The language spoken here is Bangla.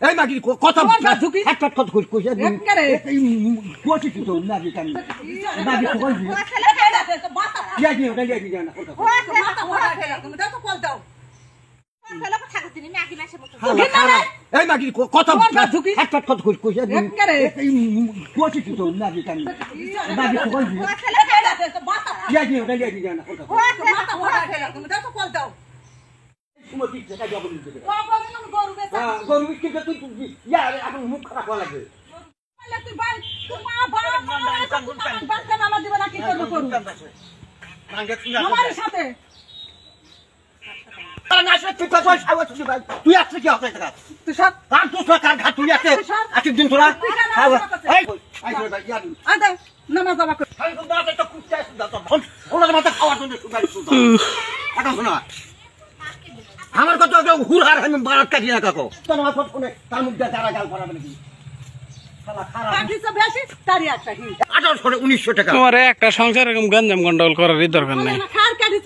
এই মাগি কথা হাত কথা কইছে এই কোটি তো লাগি কাম মাগি কই ইয়া কি ওটা ইয়া কি জানা তুমি দাও তো কল দাও এই মাগি কথা হাত কথা কইছে এই কোটি তো লাগি কাম মাগি কই ইয়া কি ওটা ইয়া কি জানা তুমি দাও তো কল দাও সুমতি জায়গা জব দিতে গরু বিক্রি তুই ইয়া এখন মুখ খারাপ হওয়া লাগে তুই ভাই তোমা বাবা মামা দিবা না কি করব করু আমার সাথে তুই আসছে কি হবে টাকা তুই সব কার তো কার ঘাট তুই আসছে আজকে দিন তোরা এই আদা নামাজ যাবা কর আমি তো দাঁড়াতে তো কুচ্চা আসছে দাও ওনার মাথা খাওয়ার জন্য সুগারি সুগার এখন শোনা আমার কত হুরহার আমি বারাত কাটি না কাকো তোর আমার ফট ফোনে তার মধ্যে যারা গাল করাবে নাকি শালা খারাপ বাকি সব বেশি তারি একটা 1800 1900 টাকা তোমার একটা সংসার এরকম গঞ্জাম গন্ডগোল করারই দরকার নাই খার কাটি